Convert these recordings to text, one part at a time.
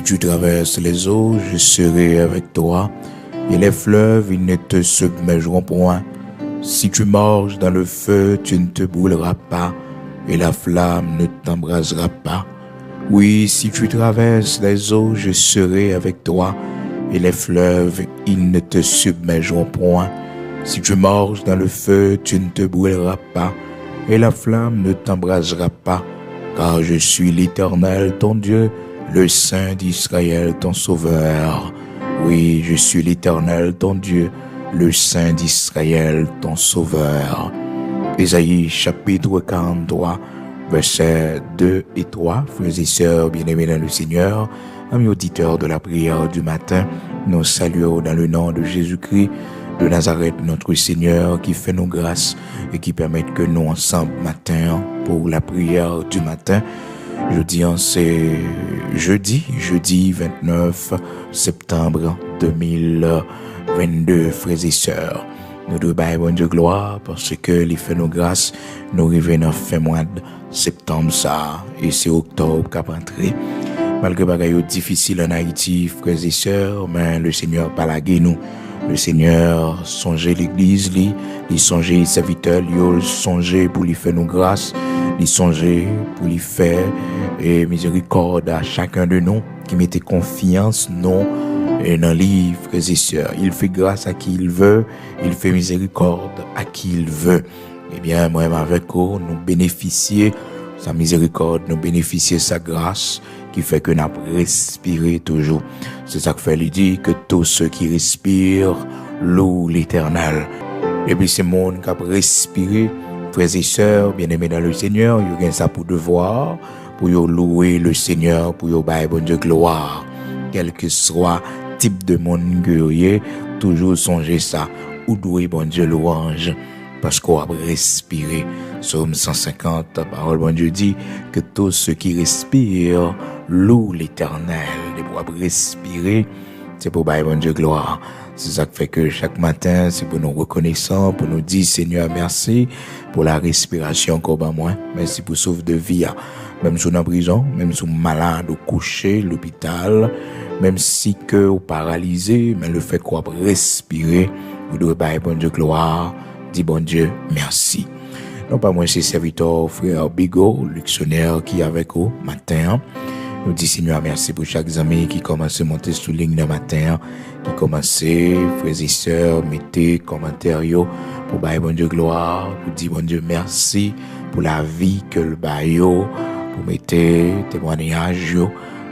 tu traverses les eaux, je serai avec toi, et les fleuves, ils ne te submergeront point. Si tu marches dans le feu, tu ne te brûleras pas, et la flamme ne t'embrasera pas. Oui, si tu traverses les eaux, je serai avec toi, et les fleuves, ils ne te submergeront point. Si tu marches dans le feu, tu ne te brûleras pas, et la flamme ne t'embrasera pas, car je suis l'Éternel, ton Dieu, le Saint d'Israël, ton Sauveur. Oui, je suis l'Éternel, ton Dieu, le Saint d'Israël, ton Sauveur. Ésaïe chapitre 43, versets 2 et 3. Frères et sœurs bien-aimés dans le Seigneur, amis auditeurs de la prière du matin, nous saluons dans le nom de Jésus-Christ de Nazareth, notre Seigneur, qui fait nos grâces et qui permet que nous ensemble matin pour la prière du matin. C'est jeudi 29 septembre 2022, frères et sœurs. Nous devons bon Dieu gloire parce que les fait nos grâces nous arrivent dans fin mois de septembre ça et c'est octobre qu'a rentré. Malgré bagaille difficile en Haïti, frères et sœurs, mais le Seigneur palagué nous. Le Seigneur songeait l'église, il songeait les serviteurs, il songeait pour lui faire nos grâces, il songeait pour lui faire miséricorde à chacun de nous qui mettait confiance non et dans le livre, frères et sœurs. Il fait grâce à qui il veut, il fait miséricorde à qui il veut. Eh bien, moi-même avec vous, nous bénéficions sa miséricorde, nous bénéficions sa grâce qui fait que nous respirons toujours. C'est ça que fait lui dire que tous ceux qui respirent louent l'Éternel. Et puis c'est le monde qui a respiré, frères et sœurs, bien-aimés dans le Seigneur, il y a ça pour devoir, pour louer le Seigneur, pour bailler bon Dieu gloire. Quel que soit type de monde que vous avez, toujours songez ça, ou louer bon Dieu louange, parce qu'on a respiré. Psaume 150, la parole bon Dieu dit que tous ceux qui respirent louent l'Éternel. Et pour respirer, c'est pour bailler bon Dieu gloire. C'est ça qui fait que chaque matin, c'est pour nous reconnaissant, pour nous dire Seigneur merci pour la respiration qu'on a moins. Merci pour sauve de vie. Même si on est en prison, même si on est malade ou couché, l'hôpital, même si que on paralysé, mais le fait qu'on respirer, vous devez bailler bon Dieu gloire, dit bon Dieu merci. Non pas moi, c'est serviteur frère Bigot, Luxonnaire qui est avec vous matin. Nous dit Seigneur merci pour chaque ami qui commence à monter sur ligne le matin, qui commence, frères et sœurs, mettez commentaires pour bailler bon Dieu gloire, pour dire bon Dieu merci pour la vie que le baillot, pour mettre témoignage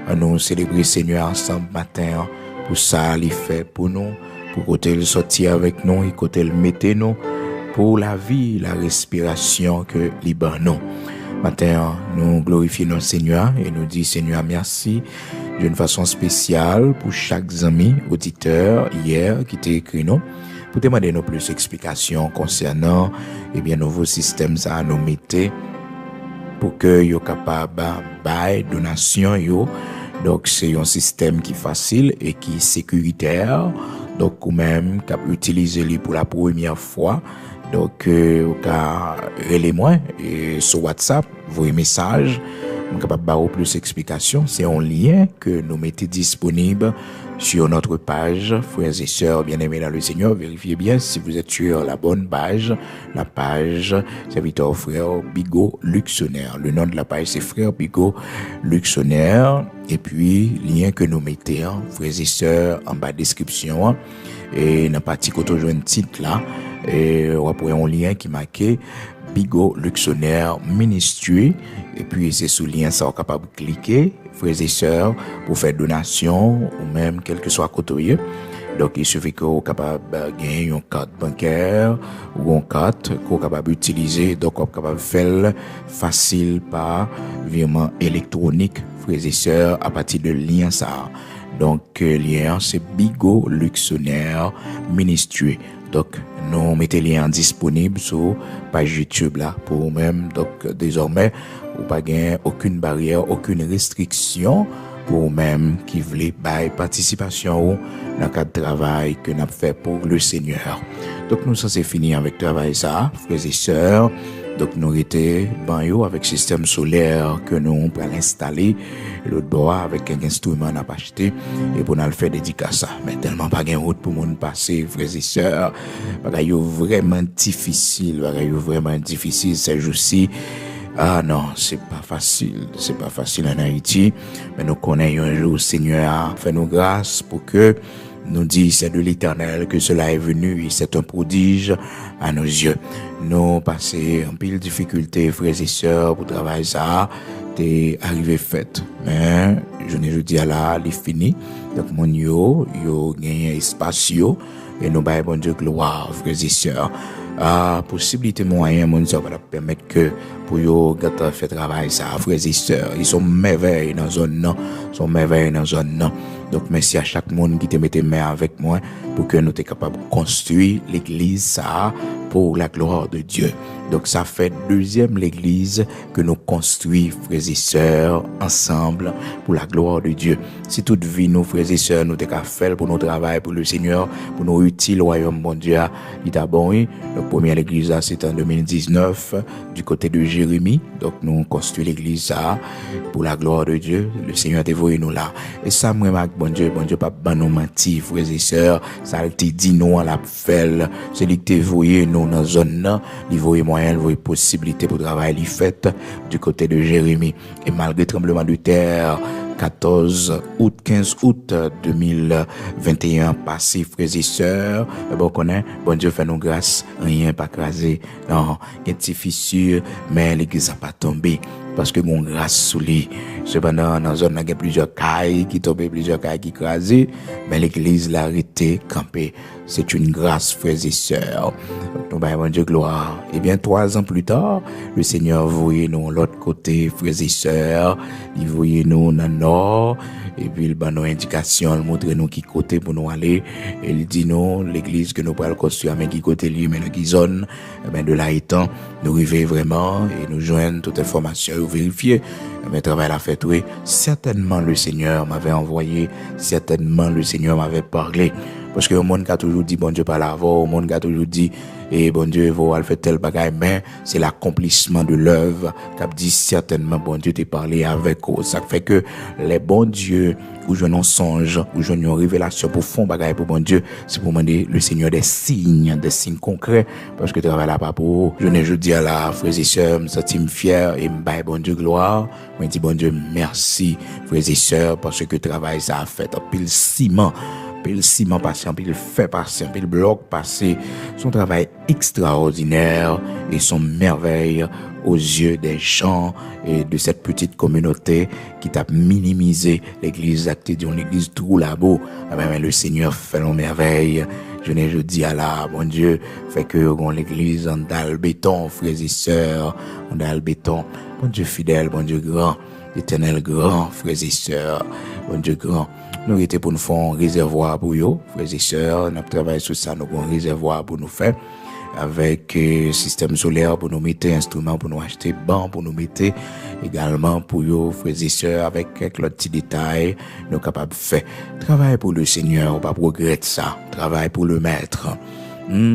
à nous célébrer Seigneur ensemble matin pour ça il fait pour nous, pour côté le sortir avec nous et côté le mettre nous pour la vie, la respiration que libre nous. Matin, nous glorifions notre Seigneur et nous disons Seigneur merci d'une façon spéciale pour chaque ami auditeur hier qui t'a écrit nous pour demander nos plus d'explications concernant nouveau système ça à nous mettre pour que yo capable bailler donation yo. Donc c'est un système qui est facile et qui est sécuritaire. Donc ou même qui utiliser lui pour la première fois. Donc, vous pouvez moi et sur WhatsApp, vos messages, vous pouvez avoir plus d'explications. C'est un lien que nous mettons disponible sur notre page. Frères et sœurs bien-aimés dans le Seigneur, vérifiez bien si vous êtes sur la bonne page. La page serviteur frère Bigot Luxonnaire. Le nom de la page c'est frère Bigot Luxonnaire. Et puis, lien que nous mettons, frères et sœurs, en bas de description. Et dans la partie côté joint titre là, et on va un lien qui marqué Bigot Luxonnaire Ministry et puis c'est sous lien ça on est capable de cliquer frères et sœurs pour faire donation ou même quel que soit côté. Donc il suffit que vous capable gagner une carte bancaire ou une carte qu'on capable utiliser donc on capable faire facile par virement électronique frères et sœurs à partir de lien ça. Donc lien c'est Bigot Luxonnaire Ministry. Donc nous mettons les liens disponibles sur page YouTube là pour vous-même. Donc désormais vous pas gagner aucune barrière, aucune restriction pour vous-même qui voulez bailler participation dans le cadre de travail que nous fait pour le Seigneur. Donc nous ça c'est fini avec travail ça, frères et sœurs. Donc nous étions avec système solaire que nous prenons installer l'autre bois avec un instrument à acheter et pour nous faire dédicace. Mais tellement pas de route pour nous passer, frères et sœurs. C'est vraiment difficile, ces jours-ci. Ah non, c'est pas facile en Haïti. Mais nous connaissons un jour, Seigneur, fais-nous grâce pour que nous dit c'est de l'Éternel que cela est venu et c'est un prodige à nos yeux. Nous passons en pile difficulté, frères et sœurs, pour travailler ça. T'es arrivé fait. Mais, je ne dis à là, il est fini. Donc, mon yo gagné espace yo. Et nous, bon Dieu, gloire, frères et sœurs. Possibilité moyen, mon Dieu, va permettre que, pour yo, gâter fait travail ça, frères et sœurs. Ils sont merveilleux dans zone, non. Donc, merci à chaque monde qui te mette main avec moi pour que nous soyons capables de construire l'église ça pour la gloire de Dieu. Donc, ça fait deuxième l'église que nous construisons, frères et sœurs, ensemble pour la gloire de Dieu. Si toute vie, nous, frères et sœurs, nous sommes faire pour nos travail, pour le Seigneur, pour nos utiles, royaume bon Dieu, il a bon. La première église, c'est en 2019, du côté de Jérémie. Donc, nous construisons l'église ça pour la gloire de Dieu. Le Seigneur a dévoilé nous là. Et ça, moi, bon Dieu, pas nous mentir, frères et sœurs. Ça a été dit nous à la fête. C'est lui qui t'a voyé nous dans la zone, il voyait moyen, il voyait possibilité pour travailler, il fait du côté de Jérémie. Et malgré le tremblement de terre, 15 août 2021 passé, frères et sœurs, bon Dieu fait nous grâce, rien pas crasé, non, il y a une petite fissure, mais l'église n'a pas tombé, parce que mon grâce sous lui. Cependant, dans la zone, il y a plusieurs cailles qui tombent, plusieurs cailles qui crasent, mais l'église l'a arrêté, campé. C'est une grâce, frères et sœurs. Nous, bon Dieu, gloire. Et bien, 3 ans plus tard, le Seigneur voyait nous l'autre côté, frères et sœurs. Il voyait nous dans le nord. Et puis, il donne nos indications, il montre nous qui côté pour nous aller. Et il dit nous, l'église que nous pourrons construire, mais qui côté lui, mais qui zone. Et bien, de là étant, nous arrivons vraiment et nous joignons toute information et vérifier. Mais travail la fait, oui. Certainement, le Seigneur m'avait envoyé. Certainement, le Seigneur m'avait parlé. Parce que le monde a toujours dit, bon Dieu, par l'avant, le monde a toujours dit, et bon Dieu, va faire tel bagaille, mais c'est l'accomplissement de l'œuvre qu'a dit certainement, bon Dieu, t'es parlé avec eux. Ça fait que les bons dieux, où je n'en songe, où je n'en révélation profonde bagaille pour bon Dieu, c'est pour demander le Seigneur des signes concrets, parce que travail là pas pour je ne dis à la frères et sœurs, me sentir fier et me bailler bon Dieu gloire, me dit bon Dieu merci, frères et sœurs, parce que travail ça a fait un pile ciment patient, puis il fait patient, puis il bloc passé. Son travail extraordinaire et son merveille aux yeux des gens et de cette petite communauté qui t'a minimisé l'église actée d'une église trop là-bas. Mais le Seigneur fait une merveille. Je dis à la, bon Dieu, fait que on l'église en dalle béton, frères et sœurs, en dalle béton. Bon Dieu fidèle, bon Dieu grand, éternel grand, frères et sœurs, bon Dieu grand. Nous étions pour nous faire un réservoir pour eux, frères et sœurs. Nous travaillons sur ça, nous avons un réservoir pour nous faire. Avec système solaire pour nous mettre, instruments pour nous acheter, bancs pour nous mettre, également pour eux, frères et sœurs, avec quelques petits détails, nous sommes capables de faire. Travail pour le Seigneur, on pas regretter ça. Travail pour le Maître.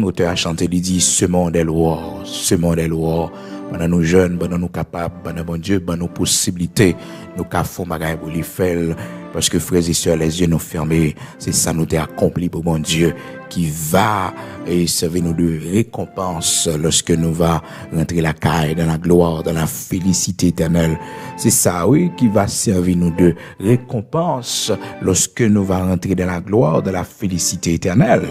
Auteur a chanté, il dit, ce monde est lourd, ce monde est lourd. Pendant nous jeunes, pendant nous capables, pendant bon Dieu, pendant nos possibilités, nous cafons bagaille pour les faire. Parce que frères et sœurs, les yeux nous fermés, c'est ça nous t'est accompli pour bon Dieu, qui va et servir nous de récompense lorsque nous va rentrer la caille dans la gloire, dans la félicité éternelle. C'est ça, oui, qui va servir nous de récompense lorsque nous va rentrer dans la gloire, dans la félicité éternelle.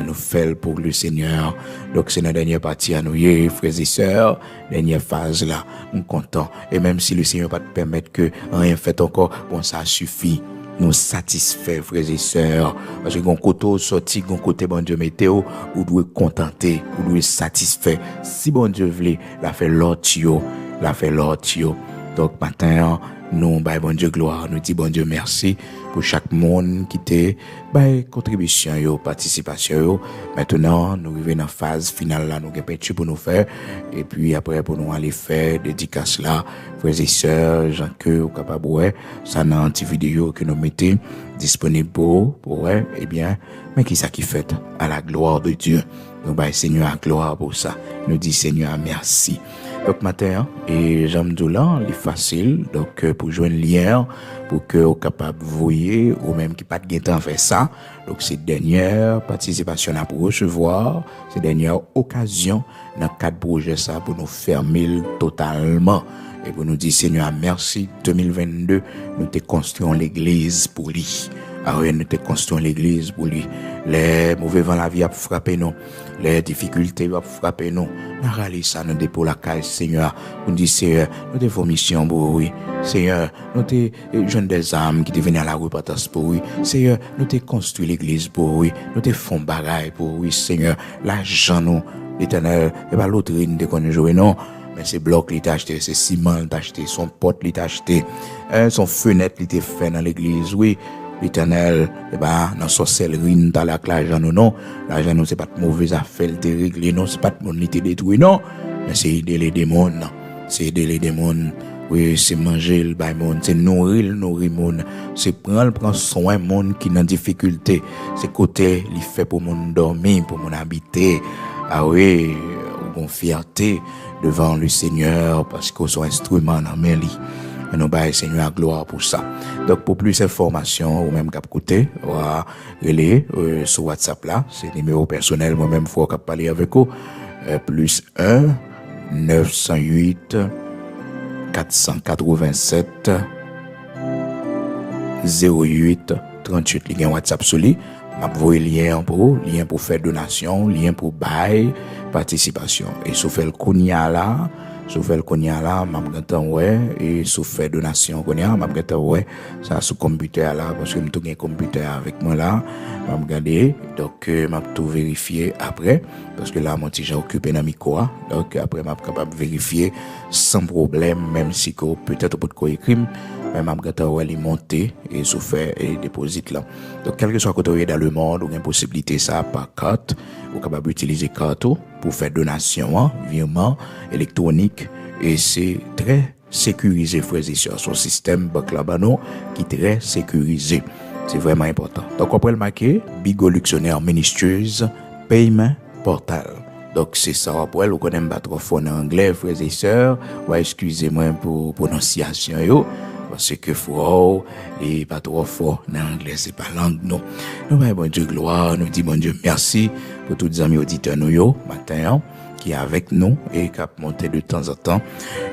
Nous fait pour le Seigneur. Donc c'est la dernière partie à nous, frères et sœurs, dernière phase là, on est content. Et même si le Seigneur va te permettre que rien fait encore, bon ça suffit. Nous satisfait, frères et sœurs. Parce que gon côté sorti, gon côté bon Dieu météo, ou doit contenter, ou doit satisfait. Si bon Dieu voulait, la fait l'autre. Donc matin, nous, bon Dieu gloire, nous dit bon Dieu merci, pour chaque monde qui était bah contribution yo, participation yo. Maintenant, nous arrivons dans la phase finale là, nous avons petit pour nous faire et puis après pour nous aller faire dédicace là, frères et sœurs, gens que vous capable ouais, ça dans une petite vidéo que nous mettons disponible pour ouais, eh bien, mais qui ça qui fait à la gloire de Dieu. Nous bah Seigneur à gloire pour ça. Nous dit Seigneur merci. Donc matin et j'aime là, il est facile donc pour joindre lien pour que vous capable voyer ou même qui pas de temps faire ça. Donc c'est dernière participation à pour recevoir, c'est dernière occasion dans quatre projets ça pour nous fermer totalement et pour nous dire Seigneur merci 2022 nous te construisons l'église pour lui. Ah oui, nous te construisons l'église pour lui. Les mauvais vents la vie a frappé nous. Les difficultés a frappé nous. Nous râlons ça, nous dépôt la caisse, Seigneur. Nous disons, Seigneur, nous te faisons mission pour oui. Seigneur, nous te jeunes des âmes qui te venaient à la repentance pour oui. Seigneur, nous te construit l'église pour oui. Nous te faisons bagaille pour oui, Seigneur. L'argent nous, l'éternel, et pas l'autre rine de qu'on joué, non. Mais c'est bloc il t'a acheté, c'est ciment il t'a acheté, son porte il t'a acheté, son fenêtre il t'a fait dans l'église, oui. L'Éternel, dans sorcellerie, dans l'argent, non. L'argent, non, c'est pas de mauvais affaires, te régler, non, c'est pas de mon te détruire, non. Mais c'est aider les démons, non. C'est aider les démons. Oui, c'est manger le bail c'est nourrir monde. C'est prendre soin monde qui dans difficulté. C'est côté, il fait pour mon dormir, pour mon habiter. Ah oui, une fierté devant le Seigneur parce qu'on sont instruments dans mes lits. Et nous baillons Seigneur à gloire pour ça. Donc, pour plus d'informations, ou même cap côté, on va relayer sur WhatsApp là. C'est numéro personnel, moi-même, faut cap parler avec vous. Plus 1 908 487 08 38. Il y a un WhatsApp sur lui. M'a envoyé lien pour faire donation, lien pour bail, participation. Et si vous faites le Kounia là, m'a gâteau ouais et sous fait donation Kounia m'a gâteau ouais ça sous computer là parce que me tout un computer avec moi là m'a regarder donc m'a tout vérifier après parce que là mon petit j'ai occupé dans micro donc après m'a capable vérifier sans problème même si que peut-être pas de quoi écrire mais m'a gâteau ouais les monter et sous fait et déposit là donc quel que soit côté dans le monde ou une possibilité ça par carte ou capable utiliser carte pour faire donation virement électronique et c'est très sécurisé frères et sœurs son système Baclabano qui est très sécurisé c'est vraiment important donc on peut le marquer Bigo Luxionnaire Ministries Payment Portal donc c'est ça on peut le connaître pas trop fort en anglais frères et sœurs ouais excusez-moi pour prononciation yo parce que faut et pas trop fort en anglais c'est pas langue non nous bon Dieu gloire nous dit bon Dieu merci pour tous les amis auditeurs nous yo matin qui est avec nous et qui a monté de temps en temps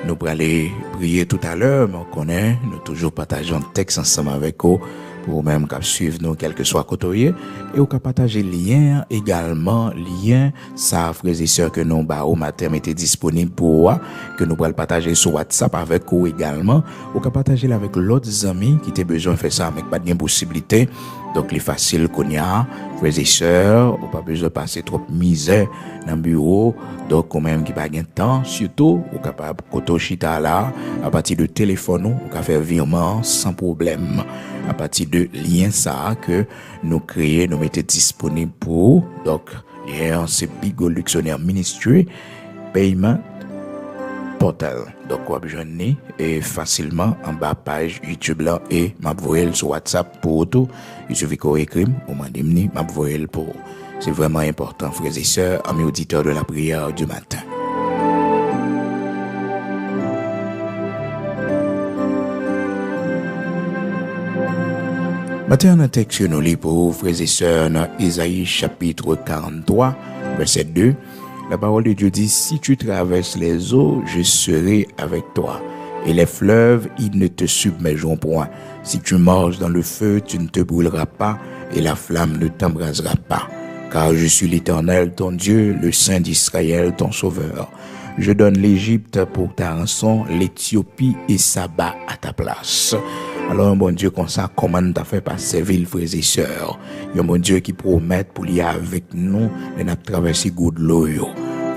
nous pour aller prier tout à l'heure mais on connaît nous toujours partageons texte ensemble avec vous pour même qu'à suivre nous quel que soit côté et on peut partager lien également lien ça frères et sœurs que nous au matin était disponible pour que nous pourrons partager sur WhatsApp avec vous également on peut partager avec l'autre amis qui ont besoin de faire ça avec pas de possibilité donc les facile qu'on y a frères et sœurs on pas besoin de passer trop misère dans le bureau donc quand même qui pas gain temps surtout on capable koto chita là à partir de téléphone on peut faire virement sans problème à partir de lien ça que nous créer nous mettre disponible pour donc lien c'est Bigo Luxionnaire Ministry Payment Portal donc on peut joindre et facilement en bas page YouTube là et m'a voyel sur WhatsApp pour tout il suffit qu'on écrive on m'a demandé m'a voyel pour c'est vraiment important frères et sœurs amis auditeurs de la prière du matin. Matin, on a texte nous lit pour frères et sœurs dans Isaïe chapitre 43, verset 2. La parole de Dieu dit, si tu traverses les eaux, je serai avec toi. Et les fleuves, ils ne te submergeront point. Si tu marches dans le feu, tu ne te brûleras pas, et la flamme ne t'embrasera pas. Car je suis l'Éternel, ton Dieu, le Saint d'Israël, ton Sauveur. Je donne l'Égypte pour ta rançon, l'Éthiopie et Saba à ta place. Alors, un bon Dieu comme ça, comment t'as fait passer ville, frères et sœurs? Un bon Dieu qui promet pour y avec nous, de nous traverser good l'eau.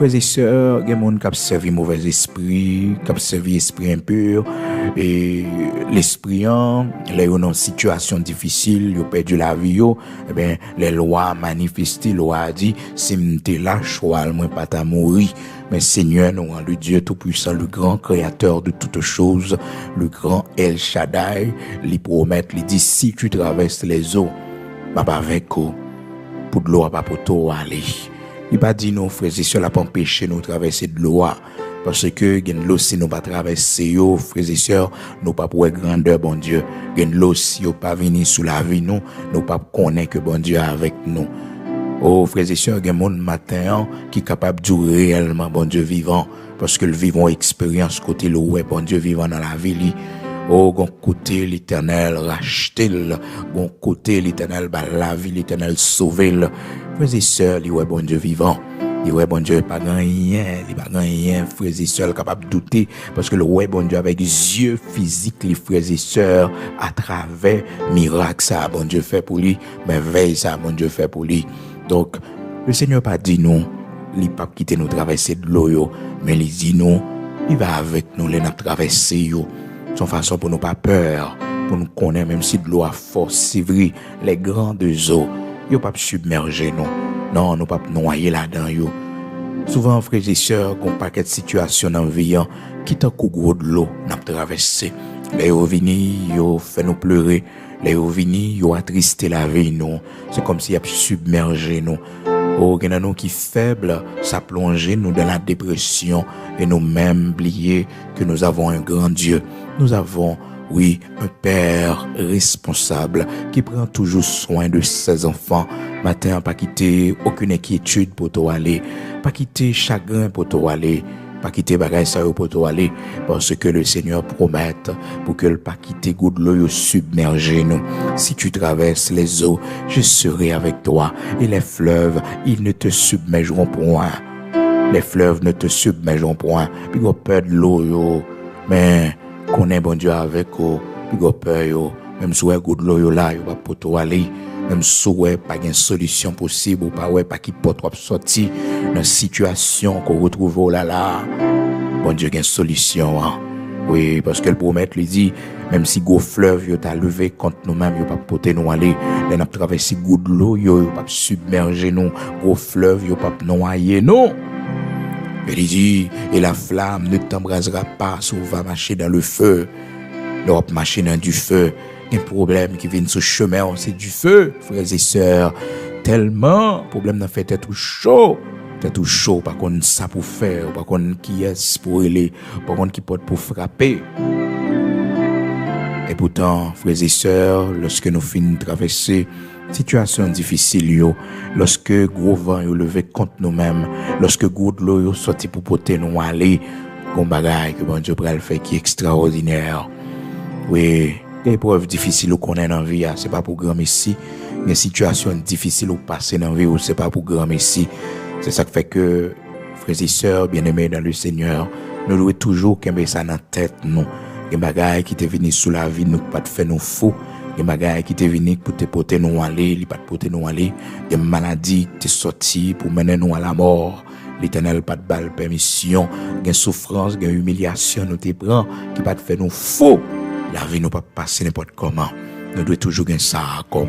frères et sœurs, il y a des gens qui ont servi mauvais esprit, qui ont servi esprit impur, et l'esprit, là, ils sont dans une situation difficile, ils ont perdu la vie, eh bien, les lois manifestées, les lois a dit, si m'te là, choix, moi pas ta mourir. Mais Seigneur, nous, le Dieu Tout-Puissant, le grand créateur de toutes choses, le grand El Shaddai, lui promet, lui dit, si tu traverses les eaux, pas avec eux, pour de l'eau, pas pour toi aller. Il pas dit non, frères et sœurs, la pas empêcher nous traverser de l'eau. Parce que, l'eau, si nous pas traverser, frères et sœurs, nous pas pour grandeur, bon Dieu. L'eau, si nous pas venir sous la vie, nous pas connaître que bon Dieu est avec nous. Oh, frères et sœurs, il y a un monde matin qui est capable de dire réellement bon Dieu vivant. Parce que le vivant expérience côté le ouais, bon Dieu vivant dans la vie. Oh, gon côté l'éternel racheté, gon côté l'éternel la vie, l'éternel sauvé. Frères et sœurs, il ouais, bon Dieu vivant. Il ouais, bon Dieu pas rien, il pas rien, frères et sœurs, capable de douter. Parce que le ouais, bon Dieu avec yeux physiques, les frères et sœurs, à travers miracle, ça, bon Dieu fait pour lui, merveille, ça, bon Dieu fait pour lui. Donc, le Seigneur pas dit non, il pas quitter nous traverser de l'eau, mais il dit non, il va avec nous, les traverser yo. Son façon pour nous pas peur, pour nous connaître, même si de l'eau a force, c'est vrai, les grandes eaux, yo pas submerger nous. Non, nous pas noyer là-dedans yo. Souvent, frères et sœurs, qu'on paquet de situations dans la vie, qui t'en gros de l'eau, n'a traversé. Les yo vini, yo fait nous pleurer. Les yo vini, yo attristé la vie, nous. C'est comme s'il y a submergé nous. Oh, il y a nous qui faibles, ça plonge nous dans la dépression et nous-mêmes oublier que nous avons un grand Dieu. Nous avons, oui, un Père responsable qui prend toujours soin de ses enfants. Matin, pas quitter aucune inquiétude pour toi aller, pas quitter chagrin pour toi aller, pas quitter bagay ça pour toi aller, parce que le Seigneur promet pour que le pas quitter goût de l'eau submerger nous. Si tu traverses les eaux, je serai avec toi, et les fleuves, ils ne te submergeront point. Les fleuves ne te submergeront point. Puis go peur de l'eau yo, mais qu'on est bon Dieu avec eux. Puis go peur yo, même si goût de l'eau yo là, yo pas pour toi aller. Même si ouais pas une solution possible ou pas ouais pas qui peut trop sortir dans situation qu'on retrouve là bon Dieu a une solution hein. Oui parce que le prophète lui dit même si gros fleuve yo t'a levé contre nous-mêmes yo pas porter nous aller les n'a traverser goutte de l'eau yo pas submerger nous gros fleuve yo pas noyer non. Il dit et la flamme ne t'embrasera pas si on va marcher dans le feu. L'Europe marcher dans du feu. Un problème qui vient sur chemin, c'est du feu, frères et sœurs. Tellement, problème n'a fait tout chaud, par contre ça pour faire, par contre qui est pour aller, par contre qui porte pour frapper. Et pourtant, frères et sœurs, lorsque nous finissons de traverser situation difficile, lorsque gros vent est levé contre nous-mêmes, lorsque gros de l'eau est sorti pour porter nous aller, qu'on bagaille que bon Dieu pourrait le faire qui est extraordinaire. Oui. Des épreuves difficiles qu'on a dans la vie, c'est pas pour grand messie. Des situations difficiles qu'on passe dans la vie, c'est pas pour grand messie. C'est ça qui fait que, frères et sœurs, bien-aimés dans le Seigneur, nous devons toujours qu'il ça dans la tête, nous. Des bagailles qui te viennent sous la vie, nous pas te faire nous fous. Des bagailles qui te viennent pour te porter nous aller, ils pas te porter nous aller. Des maladies qui te sorti pour mener nous à la mort. L'Éternel pas de balle permission. Des souffrances, des humiliations, nous te prend, qui pas te faire nous fous. La vie nous pas passer n'importe comment. Nous devons toujours gagner ça comme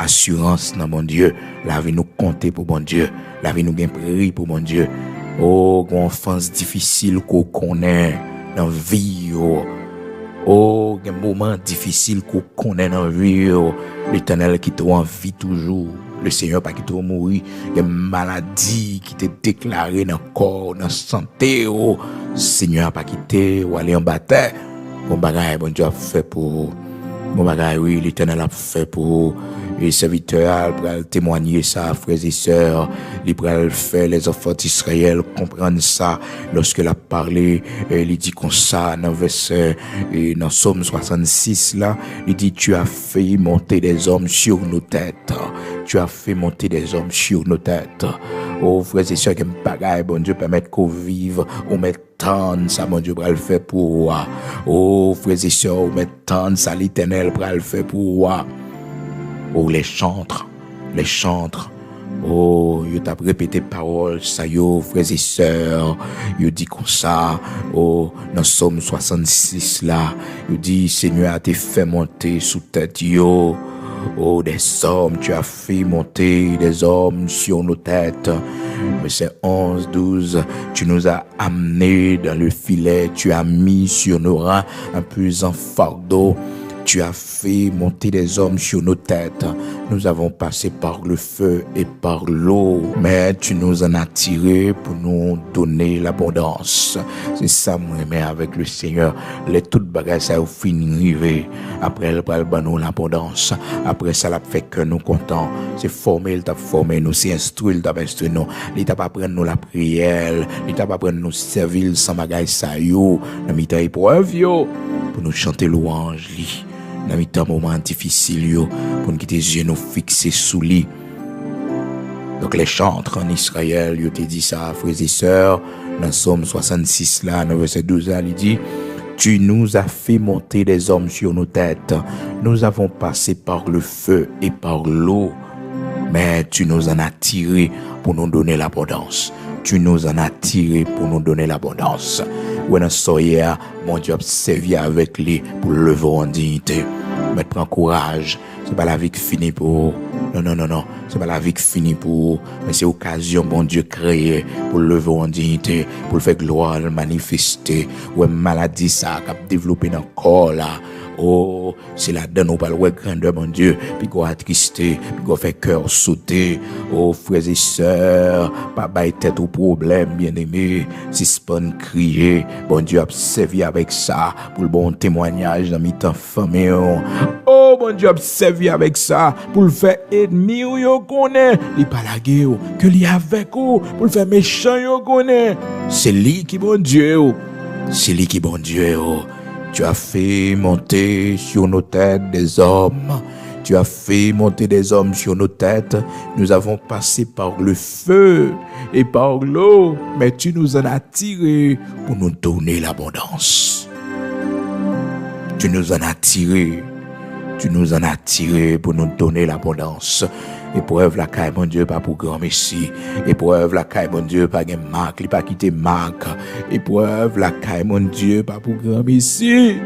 assurance dans mon Dieu. La vie nous compter pour mon Dieu. La vie nous gagne prix pour mon Dieu. Oh, une enfance difficile qu'on connaît dans la vie. Oh, un moment difficile qu'on connaît dans la vie. L'Éternel qui te en vie toujours. Le Seigneur pas qui te mourir. Une maladie qui te déclarée dans le corps, dans la santé. Oh, Seigneur pas quitté ou aller en bataille. Bon bagay, bon Dieu a fait pour bon bagay, oui, l'Éternel a fait pour les serviteurs, pour témoigner ça, frères et sœurs, il pour faire les enfants d'Israël comprendre ça, lorsque il a parlé, il dit comme ça, dans verset, dans Psaume 66, là, il dit, tu as fait monter des hommes sur nos têtes, tu as fait monter des hommes sur nos têtes. Oh, frères et sœurs, qui me bagaille, bon Dieu, permettre qu'on vive, on met tant, ça, mon Dieu, pour le faire pour moi. Oh, frères et sœurs, on met tant, ça, l'Éternel, pour le faire pour moi. Oh, les chantres, Oh, yo t'a répété parole, ça yo, frères et sœurs, yo dit comme ça, oh, dans Somme 66 là, yo dit, Seigneur a te fait monter sous tête yo, oh, des hommes, tu as fait monter des hommes sur nos têtes. Verset 11, 12, tu nous as amenés dans le filet, tu as mis sur nos reins un pesant fardeau. Tu as fait monter des hommes sur nos têtes. Nous avons passé par le feu et par l'eau, mais tu nous en as tirés pour nous donner l'abondance. C'est ça, moi, mais avec le Seigneur, les toutes bagages, ça a fini rivé. Après, elle va nous l'abondance. Après, ça l'a fait que nous contents. C'est formé, il t'a formé nous, c'est instruit, il t'a instruit nous. Il t'a pas prendre nous la prière, il t'a pas prendre nous servir sans bagages, ça yo. Dans mi-temps épreuve, yo, pour nous chanter louange, li. Dans un moment difficile yo, pour nous quitter les yeux nous fixer sous lui. Donc les chantres en Israël, yo te dit ça, frères et sœurs, dans Somme 66 là, dans verset 12 là, il dit, tu nous as fait monter des hommes sur nos têtes. Nous avons passé par le feu et par l'eau, mais tu nous en as tirés pour nous donner l'abondance. Tu nous en as tirés pour nous donner l'abondance. When soyez, mon Dieu, servi avec lui pour lever en dignité. Mais prends courage. C'est pas la vie qui finit pour. Non. C'est pas la vie qui finit pour. Mais c'est occasion, mon Dieu, créée pour lever en dignité, pour le faire gloire, le manifester. Ouais, maladie, ça, qui a développé dans le corps, là. Oh, c'est là-dedans, on parle, ouais, grandeur, mon Dieu, puis qu'on attristé, puis qu'on fait cœur sauter. Oh, frères et sœurs, pas bailler tête au problème, bien-aimé, si c'est pas crier, bon Dieu a servi avec ça, pour le bon témoignage dans mi-temps famille. Oh, bon Dieu a servi avec ça, pour le faire ennemi, yo connaît, il pas la guerre, que li avec ou, pour le faire méchant, yo connaît. C'est lui qui bon Dieu, c'est lui qui bon Dieu, Tu as fait monter sur nos têtes des hommes. Tu as fait monter des hommes sur nos têtes. Nous avons passé par le feu et par l'eau. Mais tu nous en as tirés pour nous donner l'abondance. Tu nous en as tirés. Tu nous en as tirés pour nous donner l'abondance. Épreuve la caille, mon Dieu, pas pour grand messie. Épreuve la caille, mon Dieu, pas gain marque, il pas quitter marque. Épreuve la caille, mon Dieu, pas pour grand messie.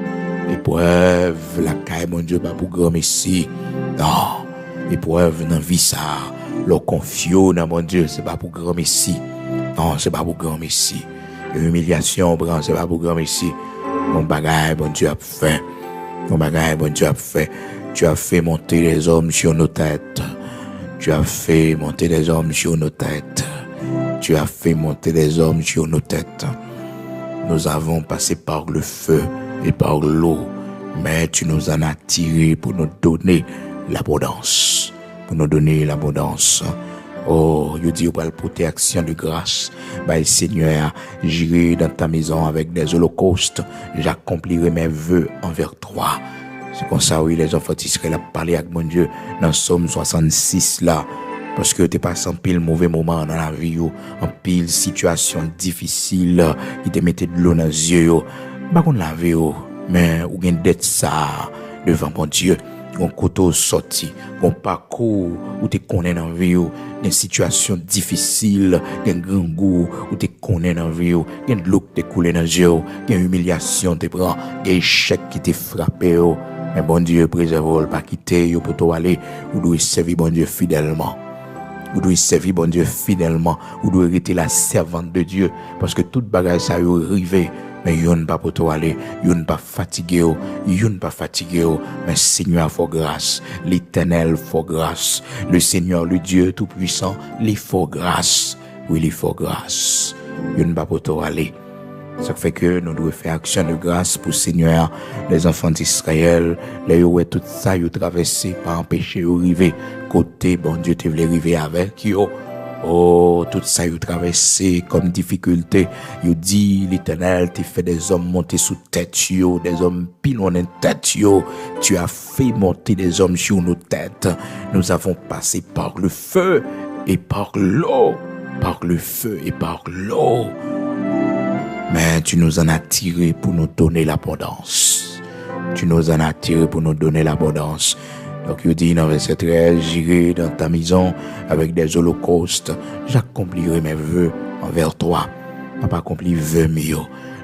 Épreuve la caille, mon Dieu, pas pour grand messie. Non. Épreuve dans vie ça. Le confio dans mon Dieu, c'est pas pour grand messie. Non, c'est pas pour grand messie. L'humiliation, c'est pas pour grand messie. Mon bagaille, mon Dieu a fait. Mon bagaille, mon Dieu a fait. Tu as fait monter les hommes sur nos têtes. Tu as fait monter des hommes sur nos têtes. Tu as fait monter des hommes sur nos têtes. Nous avons passé par le feu et par l'eau, mais tu nous en as tirés pour nous donner l'abondance. Pour nous donner l'abondance. Oh, je dis pour la protection de grâce. Bah, Seigneur, j'irai dans ta maison avec des holocaustes. J'accomplirai mes vœux envers toi. C'est comme ça, oui, les enfants d'Israël ont parlé avec mon Dieu dans Somme 66 là. Parce que t'es passé en pile mauvais moment dans la vie, en pile situation difficile, qui te mettait de l'eau dans les yeux. Pas qu'on la vie, mais ou gen dette ça devant mon Dieu. Un couteau sorti, un parcours où tu connais dans la vie, des situations difficiles, des grands goûts où tu connais dans la vie, des l'eau qui te coule dans les yeux, des humiliations te prend, des échecs qui te frappent. Mais bon Dieu préserve, pas quitter pour toi aller, ou doit servir bon Dieu fidèlement. Vous devez servir bon Dieu fidèlement. Vous devez être la servante de Dieu. Parce que toute bagage ça y est arrivé. Mais yon pas pour toi aller. Yon pas fatigué. Yon pas fatigué. Mais Seigneur faut grâce. L'Éternel faut grâce. Le Seigneur, le Dieu tout-puissant, il faut grâce. Oui, il faut grâce. Yon pas pour toi aller. Ça fait que nous devons faire action de grâce pour Seigneur, les enfants d'Israël, les où tout ça, ils traversé, pas empêcher de arriver. Côté, bon Dieu, te voulait arriver avec yo. Oh, tout ça, ils traversé comme difficulté. Ils dit, l'Éternel, tu fait des hommes monter sous tête yo, des hommes pilons en tête yo. Tu as fait monter des hommes sur nos têtes. Nous avons passé par le feu et par l'eau. Par le feu et par l'eau. Mais tu nous en as tiré pour nous donner l'abondance. Tu nous en as tiré pour nous donner l'abondance. Donc, il dit dans verset 13, j'irai dans ta maison avec des holocaustes, j'accomplirai mes vœux envers toi. Papa accompli vœux mieux.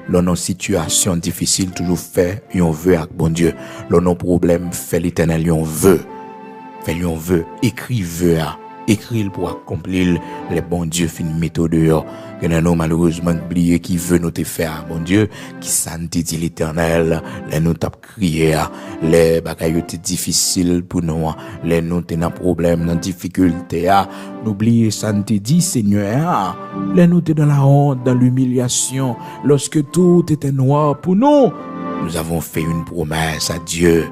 Dans nos situations difficiles, toujours fait un vœu avec bon Dieu. Dans nos problèmes, fait l'éternel un vœu. Fait un vœu, écrit vœu à. Écrit pour accomplir les bons dieux fin méthode dehors. Que nous malheureusement oublié qui veut nous te faire, bon Dieu, qui sanctifie l'éternel, les nous t'a crié, les bagailles étaient difficiles pour nous, les nous t'es dans problème, dans difficulté, n'oubliez sanctifie Seigneur, les nous t'es dans la honte, dans l'humiliation, lorsque tout était noir pour nous, nous avons fait une promesse à Dieu.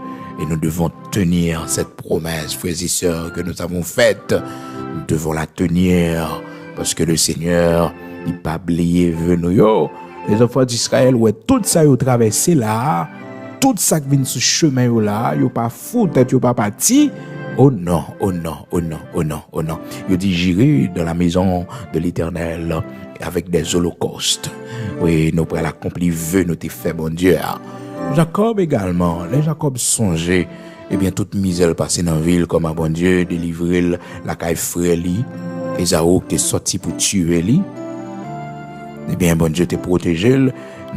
Et nous devons tenir cette promesse, frères et sœurs, que nous avons faite. Nous devons la tenir. Parce que le Seigneur, il n'a pas oublié nous. Les enfants d'Israël, ouais, tout ça, ils ont traversé là. Tout ça qui vient sur chemin là, ils n'ont pas foutu, ils n'ont pas parti. Oh non, oh non, oh non, oh non, oh non. Il dit, j'irai dans la maison de l'Éternel avec des holocaustes. Oui, nous pourrons l'accomplir, vœu, nous t'ai fait, bon Dieu. Jacob également, les Jacob songeaient, eh bien, toute misère passée dans la ville, comme un bon Dieu, délivrer la caille frère li, Esaü qui est sorti pour tuer li. Eh bien, bon Dieu t'est protégé.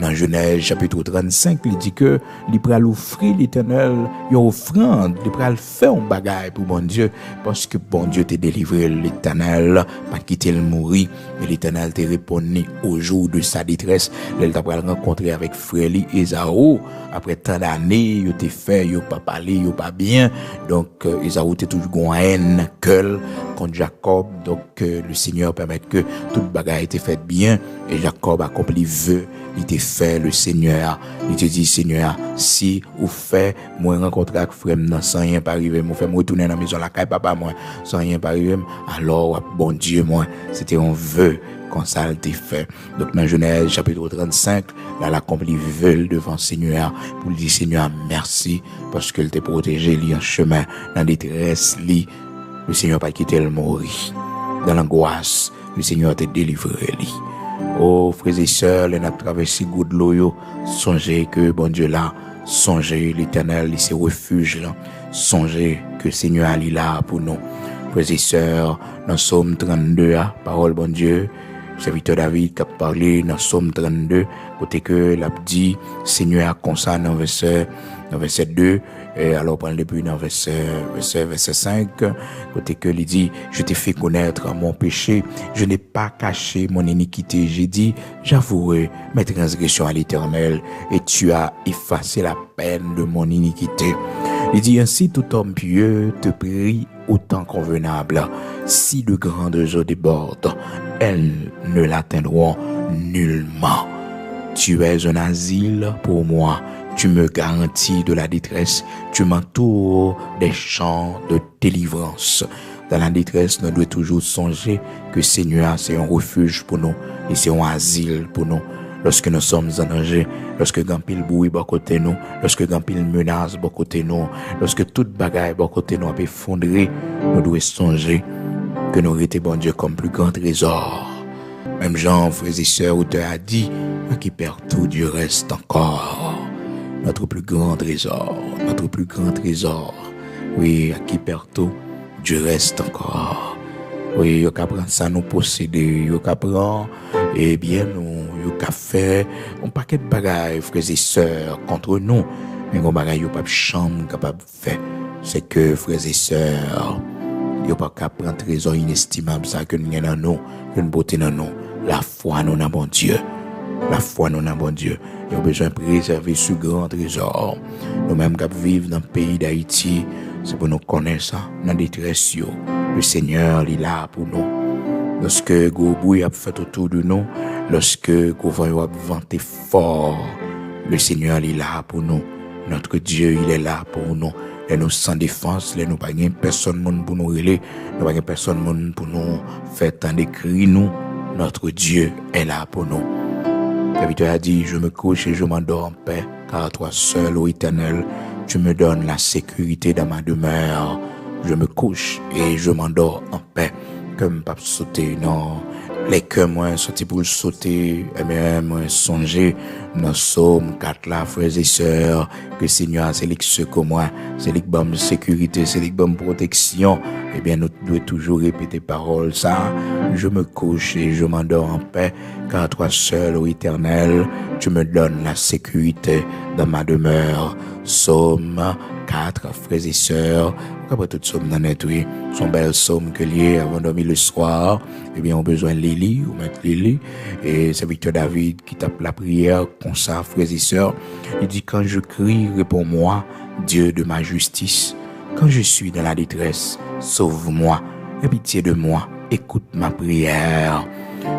Dans Genèse chapitre 35, il dit que il pral offrir l'Éternel une offrande, il pral faire un bagage pour bon Dieu parce que bon Dieu t'a délivré, l'Éternel pas quitter le mourir et l'Éternel t'a répondu au jour de sa détresse. Il t'a pral rencontrer avec frère Esaü après tant d'années, il t'a fait, il pas parlé, il pas bien. Donc Esaü t'a toujours en haine queul contre Jacob. Donc le Seigneur permet que toute bagage était faite bien et Jacob accomplit vœu. Il t'a fait le Seigneur. Il te dit, Seigneur, si ou fait, moi rencontrer avec frère, sans rien pas arriver, moi fait me retourner dans la maison, la caille papa, moi, sans rien pas arriver, alors, bon Dieu, moi, c'était un vœu, quand ça a été fait. Donc, dans Genèse, chapitre 35, là, l'accompli vœu devant le Seigneur, pour lui dire, Seigneur, merci, parce qu'il t'a protégé, lui, en chemin, dans la détresse, lui, le Seigneur pas quitté le mourir. Dans l'angoisse, le Seigneur t'a délivré, lui. Oh, frères et sœurs, les n'a traversé good l'eau, songez que bon Dieu là, songez l'Éternel, il c'est refuge là, songez que le Seigneur est là pour nous. Frères et sœurs, dans Psaume 32, parole bon Dieu, serviteur David qui a parlé dans Psaume 32, côté que l'a dit, Seigneur comme ça dans verset 2, et alors prendre depuis dans verset 5, côté que il dit, je t'ai fait connaître mon péché, je n'ai pas caché mon iniquité, j'ai dit, j'avouerai mes transgressions à l'Éternel, et tu as effacé la peine de mon iniquité. Il dit ainsi, tout homme pieux te prie autant convenable. Si de grandes eaux débordent, elles ne l'atteindront nullement. Tu es un asile pour moi. Tu me garantis de la détresse. Tu m'entoures des champs de délivrance. Dans la détresse, nous devons toujours songer que Seigneur, c'est un refuge pour nous et c'est un asile pour nous. Lorsque nous sommes en danger, lorsque grand pile bruit à côté nous, lorsque grand pile menace à côté nous, lorsque toute bagaille à côté nous a effondré, nous devons songer que nous étions bon Dieu comme plus grand trésor. Même Jean, frères et sœurs, auteur a dit, à qui perd tout, Dieu reste encore. Notre plus grand trésor, notre plus grand trésor. Oui, à qui perd tout, Dieu reste encore. Oui, yo ka prendre ça nous posséder, yo ka prendre et bien nous yo ka faire un paquet de bagages frères et sœurs contre nous, mais on bagaille yo pas chambre capable faire, c'est que frères et sœurs, yo pas ka prendre trésor inestimable ça que nous dans nous, que nous beauté dans nous, la foi nous dans bon Dieu. La foi nous dans bon Dieu. Nous avons besoin de préserver ce grand trésor. Nous-mêmes qui vivons dans le pays d'Haïti, c'est pour nous connaître ça, dans la détresse. Le Seigneur il est là pour nous. Lorsque Gobouy a fait autour de nous, lorsque Gouvernement a vanté fort, le Seigneur il est là pour nous. Notre Dieu il est là pour nous. Et nous sans défense, nous pas personne pour nous relayer, nous pas personne pour nous faire tant de cris nous. Notre Dieu est là pour nous. David a dit, je me couche et je m'endors en paix, car toi seul, ô Éternel, tu me donnes la sécurité dans ma demeure. Je me couche et je m'endors en paix, comme pas sauter dans Les cœurs moins sortis pour le sauter, eh bien, moi songer dans Somme 4 là, frères et sœurs, que Seigneur, c'est lui qui secoue moi, c'est lui qui donne sécurité, c'est lui qui donne protection. Eh bien, nous devons toujours répéter paroles ça. Je me couche et je m'endors en paix, car toi seul, ô Éternel, tu me donnes la sécurité dans ma demeure. Somme 4, frères et sœurs, après tout somme dans notre vie, son bel somme que lié avant de dormir le soir, eh bien, on a besoin de Lily, ou mettre Lily, et c'est Victor David qui tape la prière, comme ça, frères et sœurs. Il dit, quand je crie, réponds-moi, Dieu de ma justice. Quand je suis dans la détresse, sauve-moi, aie pitié de moi, écoute ma prière.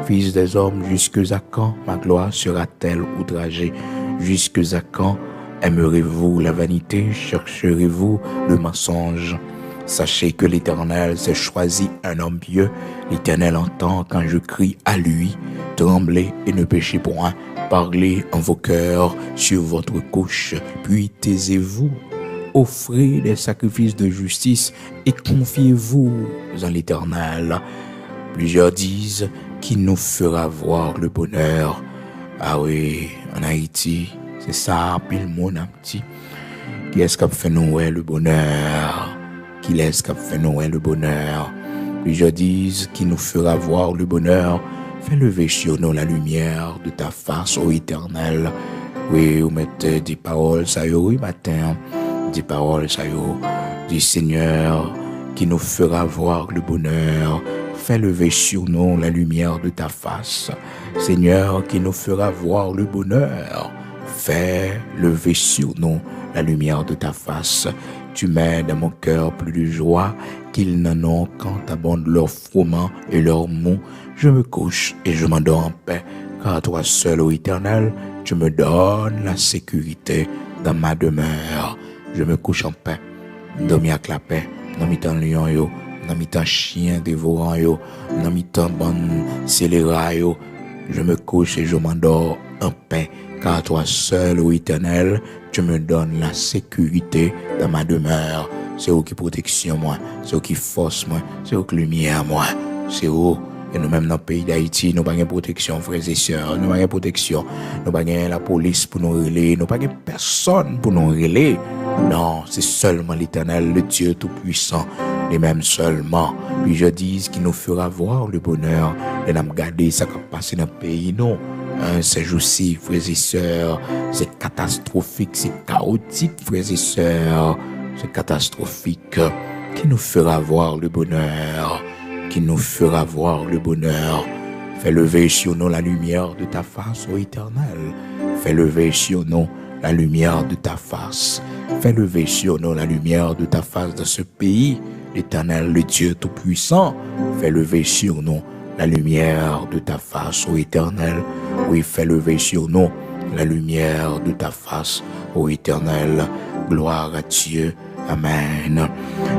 Fils des hommes, jusque à quand ma gloire sera-t-elle outragée? Jusque à quand aimerez-vous la vanité? Chercherez-vous le mensonge? Sachez que l'Éternel s'est choisi un homme pieux. L'Éternel entend quand je crie à lui. Tremblez et ne péchez point. Parlez en vos cœurs sur votre couche, puis taisez-vous. Offrez des sacrifices de justice et confiez-vous en l'Éternel. Plusieurs disent qu'il nous fera voir le bonheur. Ah oui, en Haïti, c'est ça, pile mon petit. Qui est-ce qui a fait nous le bonheur? Qui est-ce qui a fait nous le bonheur? Plusieurs disent qu'il nous fera voir le bonheur. Fais lever sur nous la lumière de ta face, ô Éternel. Oui, vous mettez des paroles, ça y est, oui, matin. Des paroles, ça y est, du Seigneur qui nous fera voir le bonheur. Fais lever sur nous la lumière de ta face. Seigneur qui nous fera voir le bonheur. Fais lever sur nous la lumière de ta face. Tu mets dans mon cœur plus de joie qu'ils n'en ont quand abondent leurs froment et leurs mous. Je me couche et je m'endors en paix, car toi seul, ô Éternel, tu me donnes la sécurité dans ma demeure. Je me couche en paix, dormi avec la paix, dans mi temps lion yo, dans mi temps chien dévorant yo, dans mi temps bonne scélérat yo. Je me couche et je m'endors en paix, car toi seul, ô Éternel, tu me donnes la sécurité dans ma demeure. C'est où qui protection moi, c'est où qui force moi, c'est où qui lumière moi, c'est où. Et nous-mêmes dans le pays d'Haïti, nous n'avons pas de protection, frères et sœurs. Nous n'avons pas de protection. Nous n'avons pas la police pour nous relayer. Nous n'avons pas personne pour nous relayer. Non, c'est seulement l'Éternel, le Dieu Tout-Puissant. Et même seulement. Puis je dis qu'il nous fera voir le bonheur. Et nous regarder ça qui passe dans le pays. Non. Ces jours-ci, frères et sœurs, c'est catastrophique, c'est chaotique, frères et sœurs. C'est catastrophique. Qui nous fera voir le bonheur? Qui nous fera voir le bonheur. Fais lever sur nous la lumière de ta face, ô Éternel. Fais lever sur nous la lumière de ta face. Fais lever sur nous la lumière de ta face dans ce pays, l'Éternel, le Dieu Tout-Puissant. Fais lever sur nous la lumière de ta face, ô Éternel. Oui, fais lever sur nous la lumière de ta face, ô Éternel. Gloire à Dieu. Amen.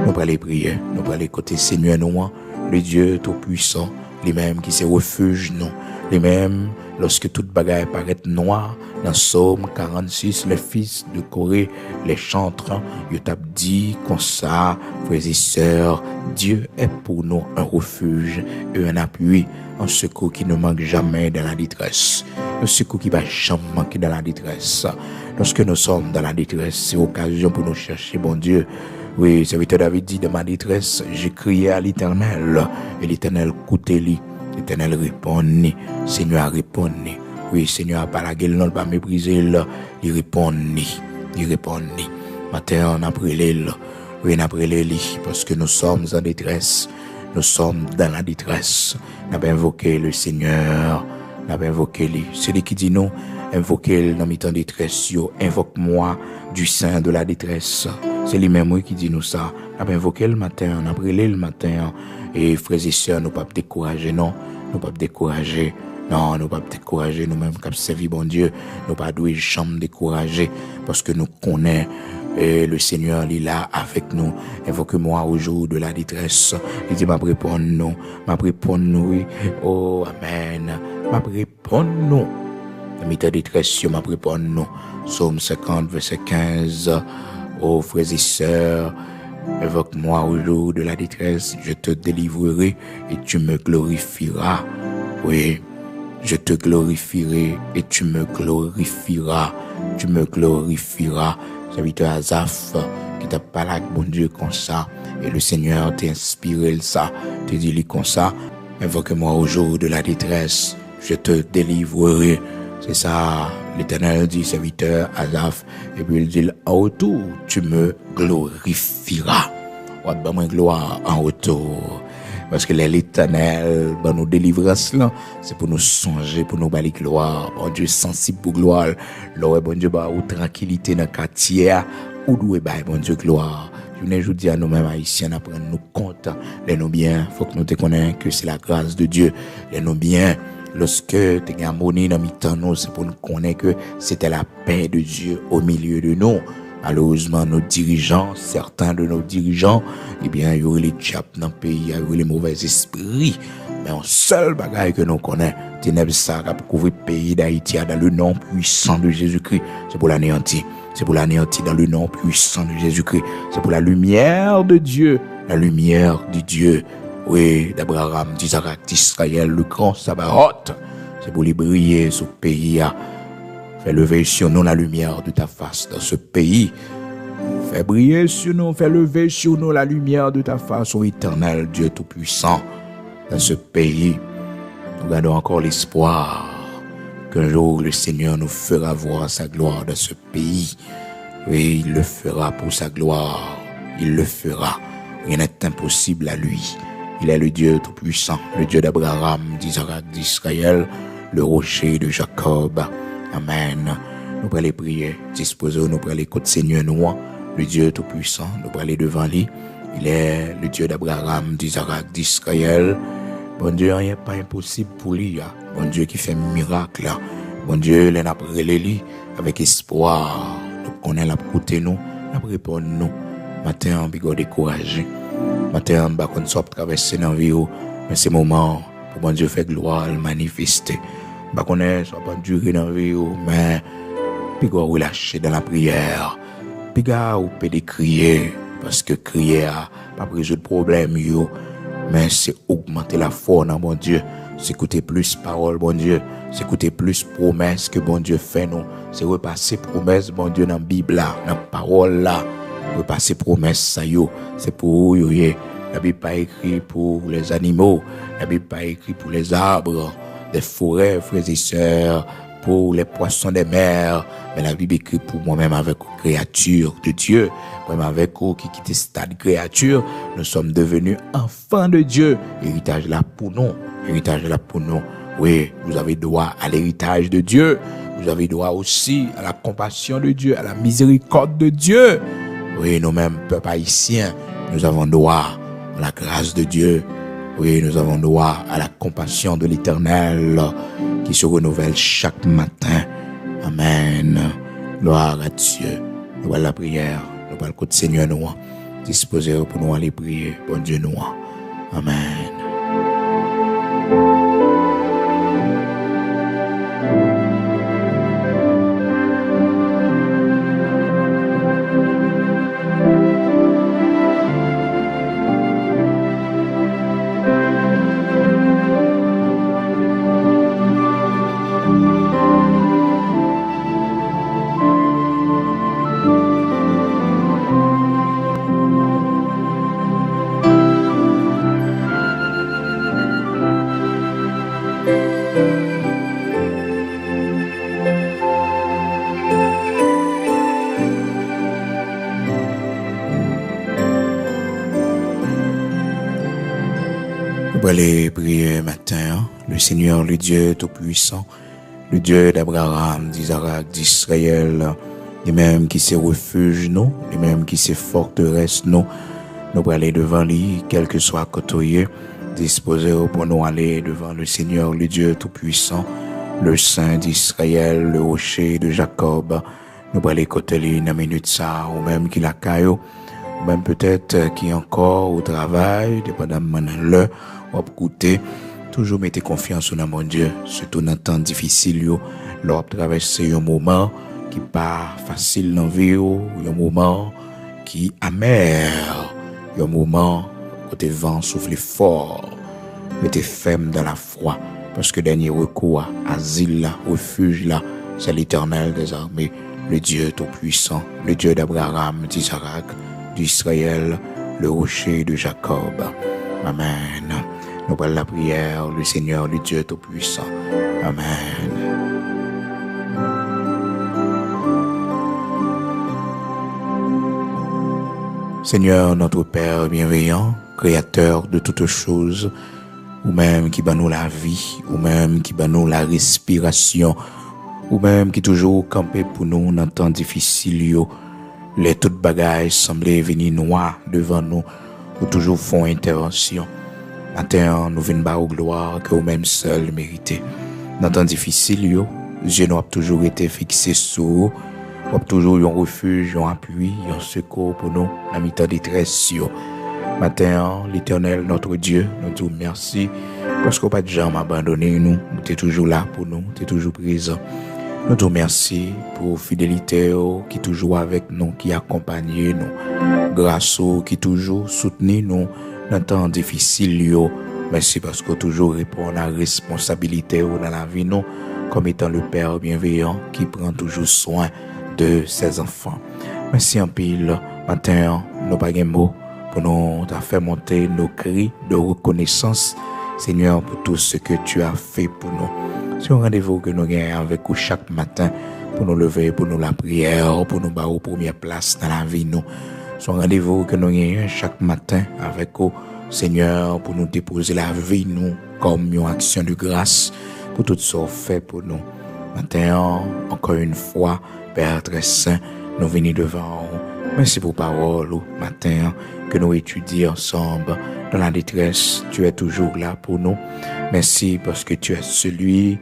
Nous allons les prier. Nous allons les côtés Seigneur nous. Le Dieu Tout-Puissant, les mêmes qui se refuge nous, les mêmes lorsque toute bagaille paraît noire, dans Somme 46, les fils de Corée, les chantres, ils t'ont dit comme ça, frères et sœurs, Dieu est pour nous un refuge et un appui, un secours qui ne manque jamais dans la détresse, un secours qui va jamais manquer dans la détresse. Lorsque nous sommes dans la détresse, c'est l'occasion pour nous chercher, bon Dieu. Oui, serviteur David dit, de ma détresse, j'ai crié à l'Éternel, et l'Éternel écoutez-lui, l'Éternel répond-ni, Seigneur répond-ni. Oui, Seigneur, pas la gueule, non, pas mépriser, il répond-ni, il répond-ni. Matin, on a prié, oui, on a prié, parce que nous sommes en détresse, nous sommes dans la détresse. Nous avons invoqué le Seigneur, nous avons invoqué lui. C'est lui qui dit nous, invoquez dans mes temps de détresse, invoque-moi du sein de la détresse. C'est lui-même qui dit nous ça. On a invoqué le matin, on a prié le matin. Et frères et sœurs, nous ne pouvons pas décourager, non. Nous ne pouvons pas décourager. Non, nous ne pouvons pas décourager. Nous-mêmes, qui servi bon Dieu, nous ne pouvons pas jamais décourager. Parce que nous connaissons le Seigneur, il est là avec nous. Invoque-moi au jour de la détresse. Il dit, m'a répondre nous. M'a répondre nous, oui. Oh, amen. M'a répondre nous. La mi-temps de détresse, m'a répondre nous. Psaume 50, verset 15. Oh, frères et sœurs, invoque-moi au jour de la détresse, je te délivrerai et tu me glorifieras. Oui, je te glorifierai et tu me glorifieras. Tu me glorifieras. Serviteur Asaph, qui t'a parlé avec bon Dieu comme ça, et le Seigneur t'a inspiré ça, te dit comme ça, invoque-moi au jour de la détresse, je te délivrerai. C'est ça, l'Éternel dit, serviteur Asaph, et puis il dit, en retour, tu me glorifieras. On va te donner gloire en retour. Parce que l'Éternel, dans nos délivrances là, c'est pour nous songer, pour nous balayer gloire. Bon Dieu sensible pour gloire. Là, bon Dieu, bah, ou tranquillité dans le quartier, ou doué, bah, bon Dieu, gloire. Je dis à nous-mêmes haïtiens, apprendre nous compte, les nous bien, faut que nous te connaissions que c'est la grâce de Dieu. Les nous bien, lorsque tu as harmonie dans mi-temps, nous, c'est pour nous connaître que c'était la paix de Dieu au milieu de nous. Malheureusement, nos dirigeants, certains de nos dirigeants, eh bien, il y aurait les diables dans le pays, il y aurait les mauvais esprits. Mais un seul bagage que nous connaissons, ténèbres ça, qui couvrir le pays d'Haïti dans le nom puissant de Jésus-Christ. C'est pour l'anéantir. C'est pour l'anéantir dans le nom puissant de Jésus-Christ. C'est pour la lumière de Dieu. La lumière de Dieu. Oui, d'Abraham, d'Isaac, d'Israël, le grand Sabaoth. C'est pour les briller sur le pays. Fais lever sur nous la lumière de ta face dans ce pays. Fais briller sur nous, fais lever sur nous la lumière de ta face, ô éternel Dieu Tout-Puissant, dans ce pays. Nous gardons encore l'espoir qu'un jour le Seigneur nous fera voir sa gloire dans ce pays. Oui, il le fera pour sa gloire. Il le fera. Rien n'est impossible à lui. Il est le Dieu Tout-Puissant, le Dieu d'Abraham, d'Isaac, d'Israël, le rocher de Jacob. Amen. Nous prenons les prières, disposons, nous prenons les côtes Seigneur nous, le Dieu Tout-Puissant, nous prenons les devant lui. Il est le Dieu d'Abraham, d'Isaac, d'Israël. Bon Dieu, rien n'est pas impossible pour lui. Bon Dieu qui fait un miracle. Bon Dieu, il a pris lui avec espoir. Nous connaissons la côté nous, nous répondons nous. Matin, on peut décourager. Matin, on va traverser dans la vie, mais c'est le moment pour bon Dieu faire gloire, le manifester. Bah ça va pas durer dans la vie, mais puis on va relâcher dans la prière. Puis on peut crier, parce que crier pas résoudre le problème, mais c'est augmenter la foi dans bon Dieu. C'est écouter plus parole, bon Dieu. C'est écouter plus promesses que bon Dieu fait nous. C'est repasser promesses, bon Dieu, dans la Bible, là, dans la parole, là. Repasser promesses, ça c'est pour eux, La Bible pas écrit pour les animaux. La Bible pas écrit pour les arbres. Des forêts, frères et sœurs, pour les poissons des mers. Mais la Bible écrit pour moi-même avec les créatures de Dieu. Moi-même avec eux qui quittent ce stade créature, nous sommes devenus enfants de Dieu. Héritage là pour nous. Héritage là pour nous. Oui, vous avez droit à l'héritage de Dieu. Vous avez droit aussi à la compassion de Dieu, à la miséricorde de Dieu. Oui, nous-mêmes, peuple haïtien, nous avons droit à la grâce de Dieu. Oui, nous avons droit à la compassion de l'Éternel qui se renouvelle chaque matin. Amen. Gloire à Dieu. Nous allons la prière. Nous allons le côté Seigneur nous. Disposer pour nous aller prier. Bon Dieu nous. Amen. Nous allons prier matin, le Seigneur, le Dieu Tout-Puissant, le Dieu d'Abraham, d'Isaac, d'Israël, les mêmes qui se refuge nous, les mêmes qui se forteresse nous allons aller devant lui, quel que soit côté, disposer pour nous aller devant le Seigneur, le Dieu Tout-Puissant, le Saint d'Israël, le rocher de Jacob. Nous allons aller côté lui dans minute ça, ou même qui la caillou, ou même peut-être qui est encore au travail, dépendamment de l'heure, ou à écouter. Toujours mettez confiance dans mon Dieu, surtout dans temps difficile, lors traverser un moment qui pas facile dans la vie, un moment qui amer, un moment où le vent souffle fort, mettez ferme dans la foi, parce que dernier recours, asile là, refuge là, c'est l'Éternel des armées, le Dieu Tout-Puissant, le Dieu d'Abraham, d'Isaac, d'Israël, le rocher de Jacob. Amen. Nous parlons la prière, le Seigneur, le Dieu Tout-Puissant. Amen. Seigneur, notre Père bienveillant, Créateur de toutes choses, ou même qui bat nous la vie, ou même qui bat nous la respiration, ou même qui toujours campé pour nous dans temps difficile, les toutes bagailles semblaient venir noires devant nous, ou toujours font intervention. Matin, nous venons bas aux gloire que vous-même seul méritez. Dans temps difficile, Dieu nous a toujours été fixé sur vous. Nous avons toujours un refuge, un appui, un secours pour nous, dans la temps détresse. Matin, l'Éternel, notre Dieu, nous disons merci parce qu'on n'a pas jamais abandonné nous. Tu es toujours là pour nous, tu es toujours présent. Nous disons merci pour fidélité qui est toujours avec nous, qui accompagne nous. Grâce qui est toujours soutenu nous dans temps difficile. Merci parce qu'on toujours répond à la responsabilité dans la vie nous, comme étant le Père bienveillant qui prend toujours soin de ses enfants. Merci en pile. Matin, nous pas de mots pour nous faire monter nos cris de reconnaissance, Seigneur, pour tout ce que tu as fait pour nous. C'est un rendez-vous que nous gagnons avec vous chaque matin pour nous lever, pour nous la prière, pour nous battre aux premières places dans la vie. Nous. C'est un rendez-vous que nous gagnons chaque matin avec vous, Seigneur, pour nous déposer la vie, nous, comme une action de grâce pour tout ce qu'on fait pour nous. Maintenant, encore une fois, Père très saint, nous venons devant vous. Merci pour parole, matin, que nous étudions ensemble. Dans la détresse, tu es toujours là pour nous. Merci parce que tu es celui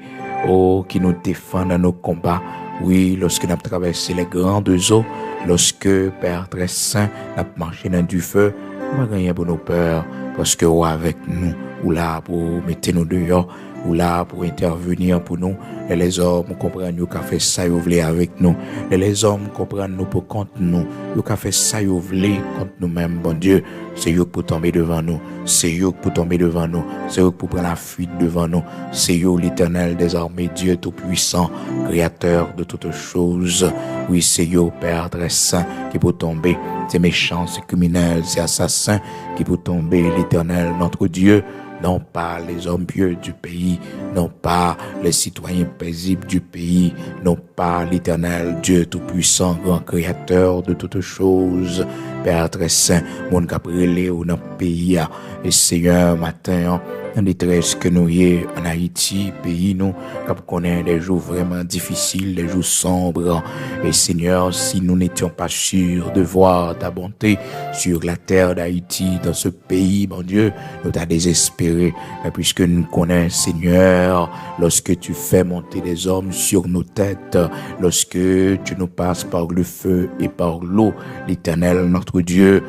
qui nous défend dans nos combats. Oui, lorsque nous avons traversé les grandes eaux, lorsque, Père très saint, nous avons marché dans du feu, nous avons gagné pour nos peurs, parce que vous avec nous, ou là pour mettre nous dehors, ou là pour intervenir pour nous. Et les hommes comprennent nous qu'a fait ça, ils voulaient avec nous. Et les hommes comprennent nous pour contre nous. Ils qu'a fait ça, ils voulaient contre nous-mêmes, bon Dieu. C'est eux pour tomber devant nous. C'est eux pour tomber devant nous. C'est eux pour prendre la fuite devant nous. C'est eux l'Éternel des armées, Dieu Tout-Puissant, Créateur de toutes choses. Oui, c'est eux, Père très saint, qui pour tomber. Ces méchants, ces criminels, ces assassins, qui pour tomber, l'Éternel, notre Dieu. Non pas les hommes pieux du pays, non pas les citoyens paisibles du pays, non pas l'Éternel, Dieu Tout-Puissant, grand Créateur de toutes choses, Père très saint, mon cabrelé ou dans le pays, et Seigneur, matin, en détresse que nous y est en Haïti, pays nous, quand on connaît des jours vraiment difficiles, des jours sombres. Et Seigneur, si nous n'étions pas sûrs de voir ta bonté sur la terre d'Haïti, dans ce pays, mon Dieu, nous t'as désespéré. Mais puisque nous connaissons, Seigneur, lorsque tu fais monter des hommes sur nos têtes, lorsque tu nous passes par le feu et par l'eau, l'Éternel, notre Dieu,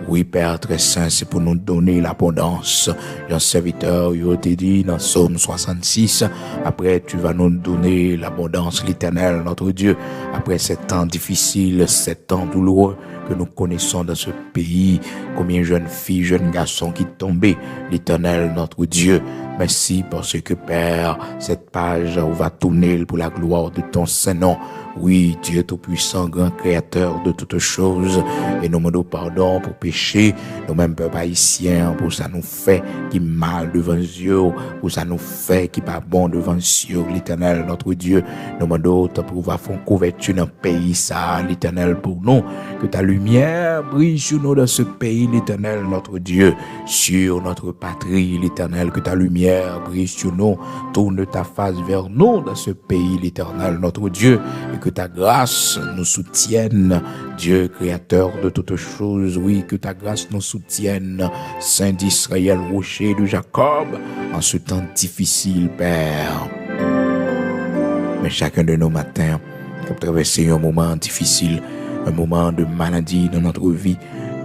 oui, Père très saint, c'est pour nous donner l'abondance. Un serviteur, il t'a dit dans Psaume 66, après tu vas nous donner l'abondance, l'Éternel, notre Dieu. Après ces temps difficiles, ces temps douloureux que nous connaissons dans ce pays, combien de jeunes filles, jeunes garçons qui tombaient, l'Éternel, notre Dieu. Merci parce que, Père, cette page va tourner pour la gloire de ton Saint-Nom. Oui, Dieu Tout-Puissant, grand Créateur de toutes choses, et nous demandons pardon pour péché, nous-mêmes, peuple haïtien, pour ça nous fait qui mal devant Dieu, pour ça nous fait qui pas bon devant Dieu, l'Éternel, notre Dieu. Nous demandons pour pouvoir faire une couverture dans le pays, ça, l'Éternel, pour nous, que ta lumière brille sur nous dans ce pays, l'Éternel, notre Dieu, sur notre patrie, l'Éternel, que ta lumière brille sur nous, tourne ta face vers nous dans ce pays, l'Éternel, notre Dieu, et que ta grâce nous soutienne, Dieu créateur de toutes choses, oui, que ta grâce nous soutienne, Saint d'Israël, rocher de Jacob, en ce temps difficile, Père. Mais chacun de nos matins, qui a traversé un moment difficile, un moment de maladie dans notre vie,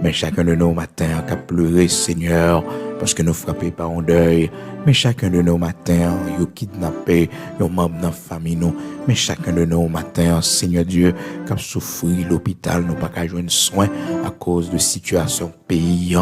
mais chacun de nos matins qui a pleuré, Seigneur, parce que nous frappés par un deuil. Mais chacun de nos matins, nous kidnappé, nos membres de la famille, nous. Mais chacun de nos matins, Seigneur Dieu, qui a souffert l'hôpital, nous pas qu'à joindre soin à cause de situation pays.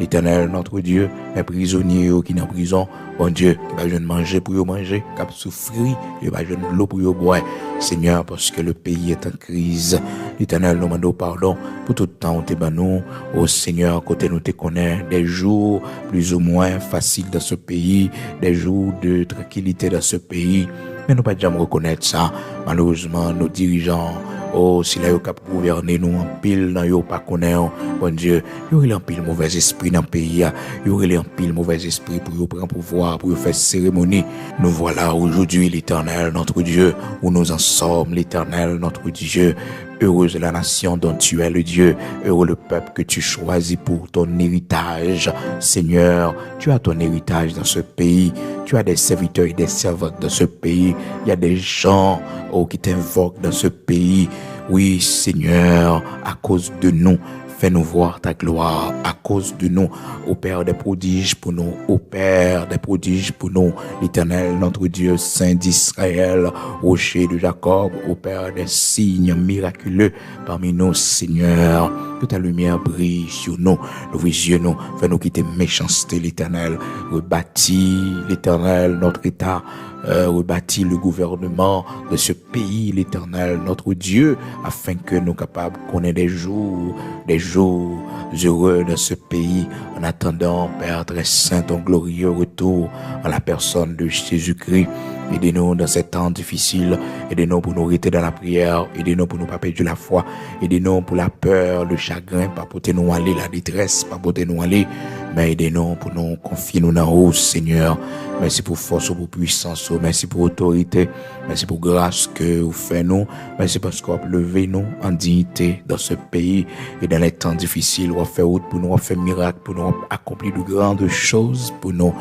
l'Éternel, notre Dieu, mes prisonniers qui sont en prison, bon Dieu, qui va jeune manger pour eux manger, qui va souffrir, qui va jeune l'eau pour eux boire. Seigneur, parce que le pays est en crise. L'Éternel, nous demandons pardon pour tout le temps où tu es nous. Oh Seigneur, côté nous te connais, des jours plus ou moins faciles dans ce pays, des jours de tranquillité dans ce pays. Mais nous ne pouvons jamais reconnaître ça. Malheureusement, nos dirigeants, oh, si là, ils cap gouverner nous en pile, dans yo pas connaître, bon Dieu, il y aurait un pile mauvais esprit dans le pays, il y aurait un pile mauvais esprit pour y prendre pouvoir, pour y faire cérémonie. Nous voilà aujourd'hui, l'Éternel, notre Dieu, où nous en sommes, l'Éternel, notre Dieu. Heureuse la nation dont tu es le Dieu. Heureux le peuple que tu choisis pour ton héritage. Seigneur, tu as ton héritage dans ce pays. Tu as des serviteurs et des servantes dans ce pays. Il y a des gens qui t'invoquent dans ce pays. Oui, Seigneur, à cause de nous, fais-nous voir ta gloire à cause de nous. Ô Père des prodiges pour nous, ô Père des prodiges pour nous, l'Éternel, notre Dieu, Saint d'Israël, rocher de Jacob, ô Père des signes miraculeux parmi nous, Seigneur. Que ta lumière brille sur nous, ouvre-nous, fais-nous quitter méchanceté, l'Éternel, rebâtis, l'Éternel, notre État, rebâtis le gouvernement de ce pays, l'Éternel, notre Dieu, afin que nous capables qu'on ait des jours heureux dans ce pays, en attendant, Père très saint, ton glorieux retour en la personne de Jésus-Christ. Aidez-nous dans ces temps difficiles. Aidez-nous pour nous rester dans la prière. Aidez-nous pour nous pas perdre la foi. Aidez-nous pour la peur, le chagrin, pas pour nous aller, la détresse, pas pour nous aller. Mais aidez-nous pour nous confier nous dans haut, Seigneur. Merci pour force, pour puissance. Merci pour autorité. Merci pour grâce que vous faites nous. Merci parce que vous levez nous en dignité dans ce pays. Et dans les temps difficiles, vous faites route pour nous, vous faites miracle pour nous, accomplir de grandes choses pour nous.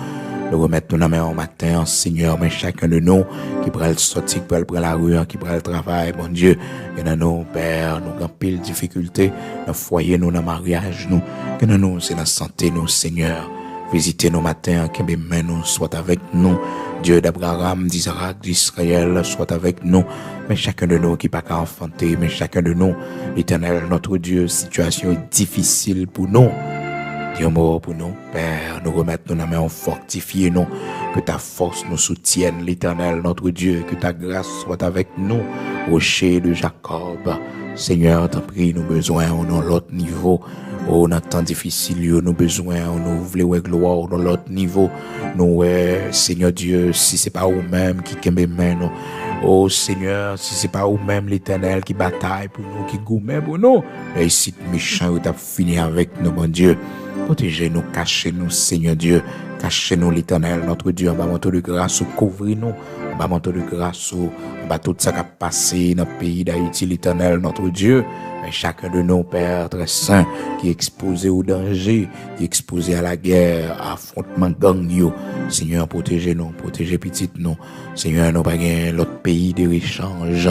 Nous remettons nos mains au matin, Seigneur, mais chacun de nous qui prend le sortir, qui prend la rue, qui prend le travail, bon Dieu, et dans nos pères, nous avons pile difficultés, dans le foyer, nous, dans le mariage, nous, que nous, c'est la santé, nous, Seigneur. Visitez nos matins, que mes mains nous soient avec nous. Dieu d'Abraham, d'Isaac, d'Israël, soit avec nous. Mais chacun de nous qui pas qu'à enfanter, mais chacun de nous, l'Éternel, notre Dieu, situation difficile pour nous. Dieu mort pour nous, Père, nous remettons nos mains, fortifier nous, que ta force nous soutienne, l'Éternel, notre Dieu, que ta grâce soit avec nous, rocher de Jacob. Seigneur, t'en prie, nous besoin, on a l'autre niveau. Oh, dans temps difficile, nous besoin, nous voulons gloire dans l'autre niveau. Nous, Seigneur Dieu, si c'est pas vous-même qui kembe nous. Oh Seigneur, si c'est pas vous-même l'Éternel qui bataille pour nous, qui gourmet pour nous. Et ici, méchant, t'as fini avec nous, mon Dieu. Protégez-nous, cachez-nous, Seigneur Dieu. Cachez-nous, l'Éternel, notre Dieu. En bas, manteau de grâce, couvrez-nous. En bas, manteau de grâce, en bas, tout ça qui a passé dans le pays d'Haïti, l'Éternel, notre Dieu. Mais chacun de nos pères très saints qui est exposé au danger, qui est exposé à la guerre, à affrontement gang yo. Seigneur, protégez-nous, protégez petites nous. Seigneur, nous pas l'autre pays de échange.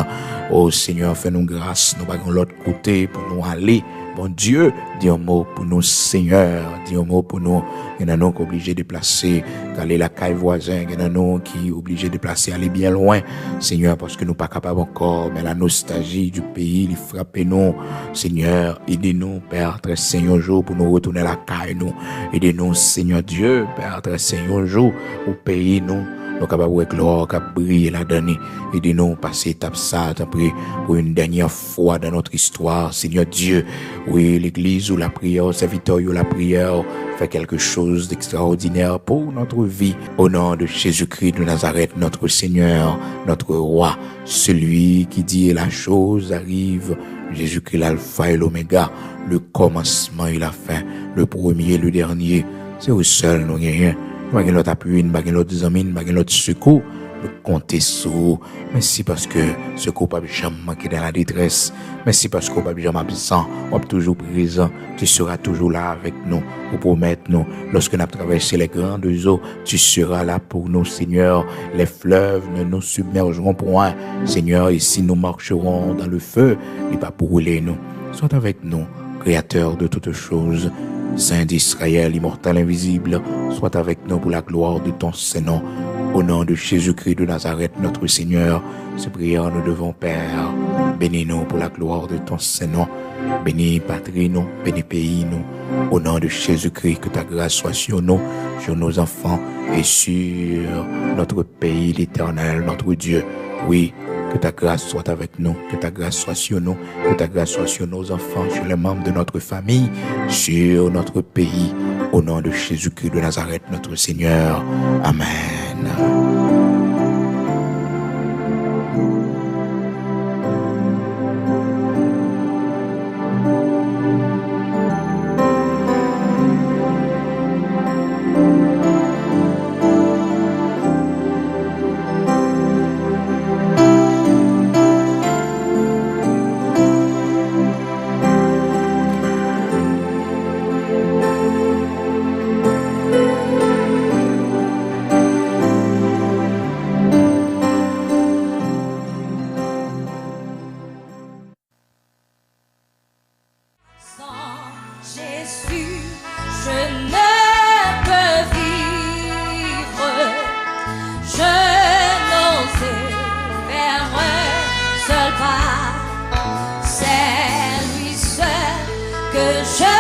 Oh Seigneur, fais-nous grâce, nous pas l'autre côté pour nous aller. Bon Dieu, dis un mot pour nous, Seigneur, dis un mot pour nous. Il y en a nous qui sont obligés de placer, d'aller la caille voisin, il y en a nous qui sont obligés de placer, aller bien loin, Seigneur, parce que nous pas capables encore, mais la nostalgie du pays, il frappe nous, Seigneur, aidez-nous, Père, très Seigneur jour, pour nous retourner la caille, nous, aidez-nous, Seigneur Dieu, Père, très Seigneur jour, au pays, nous capables de gloire, cap briller la dernière. Aidez-nous passer étape ça, t'en prie, pour une dernière fois dans notre histoire, Seigneur Dieu. Oui, l'église ou la prière, le serviteur ou la prière, fait quelque chose d'extraordinaire pour notre vie. Au nom de Jésus-Christ de Nazareth, notre Seigneur, notre Roi, celui qui dit la chose arrive. Jésus-Christ, l'alpha et l'oméga, le commencement et la fin, le premier et le dernier. C'est au seul, nous rien. Pas l'autre appui, pas l'autre amis, pas l'autre secours. Nous comptons sur. Merci parce que secours pas jamais manqué dans la détresse. Merci parce qu'on pas jamais absent. On est toujours présent. Tu seras toujours là avec nous. Pour promettre nous. Lorsque nous avons traversé les grandes eaux, tu seras là pour nous, Seigneur. Les fleuves ne nous submergeront point. Seigneur, et si nous marcherons dans le feu, il va pas brûler nous. Sois avec nous, Créateur de toutes choses. Saint d'Israël, immortel, invisible, sois avec nous pour la gloire de ton Saint-Nom. Au nom de Jésus-Christ de Nazareth, notre Seigneur, ces prières nous devons, Père. Bénis-nous pour la gloire de ton Saint-Nom. Bénis patrie nous, bénis pays nous. Au nom de Jésus-Christ, que ta grâce soit sur nous, sur nos enfants et sur notre pays, l'Éternel, notre Dieu. Oui, que ta grâce soit avec nous, que ta grâce soit sur nous, que ta grâce soit sur nos enfants, sur les membres de notre famille, sur notre pays. Au nom de Jésus-Christ de Nazareth, notre Seigneur. Amen. Que je